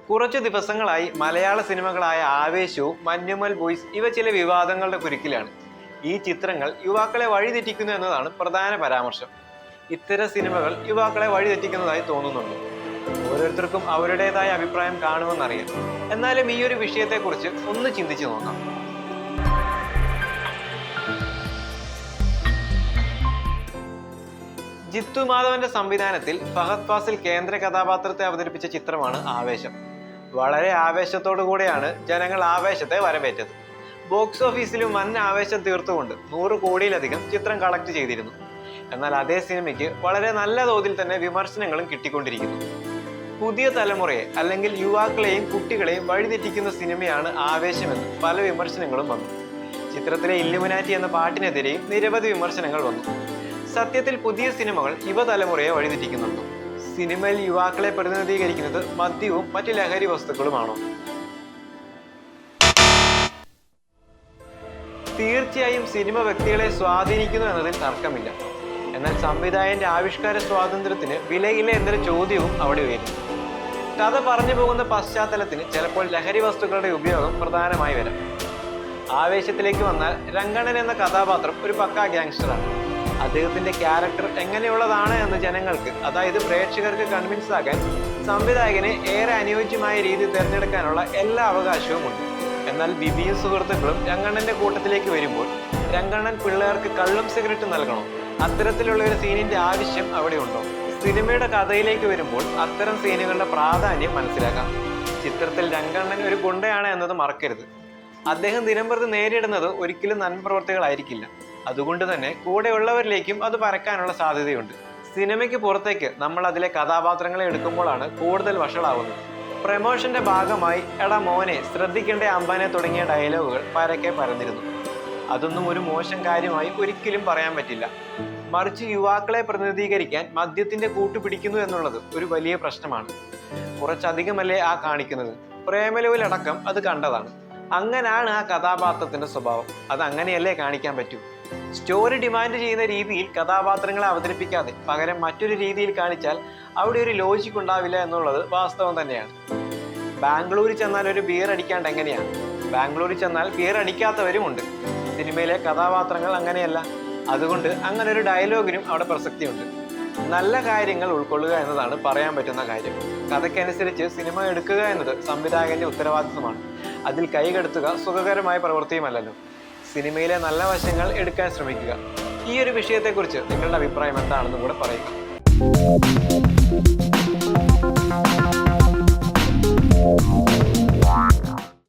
കുറച്ചു ദിവസങ്ങളായി മലയാള സിനിമകളായ ആവേശവും മഞ്ഞുമൽ ബോയ്സ് ഇവ ചില വിവാദങ്ങളുടെ കുരുക്കിലാണ്. ഈ ചിത്രങ്ങൾ യുവാക്കളെ വഴിതെറ്റിക്കുന്നു എന്നതാണ് പ്രധാന പരാമർശം. ഇത്തരം സിനിമകൾ യുവാക്കളെ വഴിതെറ്റിക്കുന്നതായി തോന്നുന്നുണ്ട്. ഓരോരുത്തർക്കും അവരുടേതായ അഭിപ്രായം കാണുമെന്നറിയാം. എന്നാലും ഈ ഒരു വിഷയത്തെക്കുറിച്ച് ഒന്ന് ചിന്തിച്ചു നോക്കാം. ജിത്തു മാധവന്റെ സംവിധാനത്തിൽ ഫഹദ് ഫാസിൽ കേന്ദ്ര കഥാപാത്രത്തെ അവതരിപ്പിച്ച ചിത്രമാണ് ആവേശം. വളരെ ആവേശത്തോടു കൂടെയാണ് ജനങ്ങൾ ആവേശത്തെ വരവേറ്റത്. ബോക്സ് ഓഫീസിലും വൻ ആവേശം തീർത്തുകൊണ്ട് 100 കോടിയിലധികം ചിത്രം കളക്ട് ചെയ്തിരുന്നു. എന്നാൽ അതേ സിനിമയ്ക്ക് വളരെ നല്ല തോതിൽ തന്നെ വിമർശനങ്ങളും കിട്ടിക്കൊണ്ടിരിക്കുന്നു. പുതിയ തലമുറയെ അല്ലെങ്കിൽ യുവാക്കളെയും കുട്ടികളെയും വഴിതെറ്റിക്കുന്ന സിനിമയാണ് ആവേശമെന്ന് പല വിമർശനങ്ങളും വന്നു. ചിത്രത്തിലെ ഇല്ലുമിനാറ്റി എന്ന പാട്ടിനെതിരെയും നിരവധി വിമർശനങ്ങൾ വന്നു. സത്യത്തിൽ പുതിയ സിനിമകൾ യുവതലമുറയെ വഴിതെറ്റിക്കുന്നുണ്ടോ? സിനിമയിൽ യുവാക്കളെ പ്രതിനിധീകരിക്കുന്നത് മദ്യവും മറ്റ് ലഹരി വസ്തുക്കളുമാണോ? തീർച്ചയായും സിനിമ വ്യക്തികളെ സ്വാധീനിക്കുന്നു എന്നതിൽ തർക്കമില്ല. എന്നാൽ സംവിധായകന്റെ ആവിഷ്കാര സ്വാതന്ത്ര്യത്തിന് വിലയില്ല എന്നൊരു ചോദ്യവും അവിടെ ഉയരുന്നു. കഥ പറഞ്ഞു പോകുന്ന പശ്ചാത്തലത്തിന് ചിലപ്പോൾ ലഹരി വസ്തുക്കളുടെ ഉപയോഗം പ്രധാനമായി വരാം. ആവേശത്തിലേക്ക് വന്നാൽ രംഗണ്ണൻ എന്ന കഥാപാത്രം ഒരു പക്കാ ഗ്യാങ്സ്റ്ററാണ്. അദ്ദേഹത്തിന്റെ ക്യാരക്ടർ എങ്ങനെയുള്ളതാണ് എന്ന് ജനങ്ങൾക്ക്, അതായത് പ്രേക്ഷകർക്ക് കൺവിൻസ് ആക്കാൻ സംവിധായകനെ ഏറെ അനുയോജ്യമായ രീതി തിരഞ്ഞെടുക്കാനുള്ള എല്ലാ അവകാശവുമുണ്ട്. എന്നാൽ ബിബിയും സുഹൃത്തുക്കളും രംഗണ്ണന്റെ കൂട്ടത്തിലേക്ക് വരുമ്പോൾ രംഗണ്ണൻ പിള്ളേർക്ക് കള്ളും സിഗരറ്റും നൽകണോ? അത്തരത്തിലുള്ള ഒരു സീനിന്റെ ആവശ്യം അവിടെ ഉണ്ടോ? സിനിമയുടെ കഥയിലേക്ക് വരുമ്പോൾ അത്തരം സീനുകളുടെ പ്രാധാന്യം മനസ്സിലാക്കാം. ചിത്രത്തിൽ രംഗണ്ണൻ ഒരു ഗുണ്ടയാണ് എന്നത് മറക്കരുത്. അദ്ദേഹം ദിനംപ്രതി നേരിടുന്നത് ഒരിക്കലും നന്മപ്രവർത്തികളായിരിക്കില്ല. അതുകൊണ്ട് തന്നെ കൂടെയുള്ളവരിലേക്കും അത് പരക്കാനുള്ള സാധ്യതയുണ്ട്. സിനിമയ്ക്ക് പുറത്തേക്ക് നമ്മൾ അതിലെ കഥാപാത്രങ്ങളെ എടുക്കുമ്പോഴാണ് കൂടുതൽ വഷളാവുന്നത്. പ്രമോഷന്റെ ഭാഗമായി എടാ മോനെ ശ്രദ്ധിക്കേണ്ട അമ്പാനെ തുടങ്ങിയ ഡയലോഗുകൾ പരക്കെ പരന്നിരുന്നു. അതൊന്നും ഒരു മോശം കാര്യമായി ഒരിക്കലും പറയാൻ പറ്റില്ല. മറിച്ച് യുവാക്കളെ പ്രതിനിധീകരിക്കാൻ മദ്യത്തിന്റെ കൂട്ടുപിടിക്കുന്നു എന്നുള്ളത് ഒരു വലിയ പ്രശ്നമാണ്. കുറച്ചധികമല്ലേ ആ കാണിക്കുന്നത്? പ്രേമലുവിലടക്കം അത് കണ്ടതാണ്. അങ്ങനാണ് ആ കഥാപാത്രത്തിന്റെ സ്വഭാവം. അത് അങ്ങനെയല്ലേ കാണിക്കാൻ പറ്റൂ? സ്റ്റോറി ഡിമാൻഡ് ചെയ്യുന്ന രീതിയിൽ കഥാപാത്രങ്ങളെ അവതരിപ്പിക്കാതെ പകരം മറ്റൊരു രീതിയിൽ കാണിച്ചാൽ അവിടെ ഒരു ലോജിക് ഉണ്ടാവില്ല എന്നുള്ളത് വാസ്തവം തന്നെയാണ്. ബാംഗ്ലൂരിൽ ചെന്നാൽ ഒരു ബിയർ അടിക്കാണ്ട് എങ്ങനെയാണ്? ബാംഗ്ലൂരിൽ ചെന്നാൽ ബിയർ അടിക്കാത്തവരുമുണ്ട്. സിനിമയിലെ കഥാപാത്രങ്ങൾ അങ്ങനെയല്ല. അതുകൊണ്ട് അങ്ങനെ ഒരു ഡയലോഗിനും അവിടെ പ്രസക്തിയുണ്ട്. നല്ല കാര്യങ്ങൾ ഉൾക്കൊള്ളുക എന്നതാണ് പറയാൻ പറ്റുന്ന കാര്യം. കഥയ്ക്കനുസരിച്ച് സിനിമ എടുക്കുക എന്നത് സംവിധായകന്റെ ഉത്തരവാദിത്വമാണ്. അതിൽ കൈകടത്തുക സുഖകരമായ പ്രവൃത്തിയുമല്ലല്ലോ. സിനിമയിലെ നല്ല വശങ്ങൾ എടുക്കാൻ ശ്രമിക്കുക. ഈ ഒരു വിഷയത്തെക്കുറിച്ച് നിങ്ങളുടെ അഭിപ്രായം എന്താണെന്ന് കൂടെ പറയുക.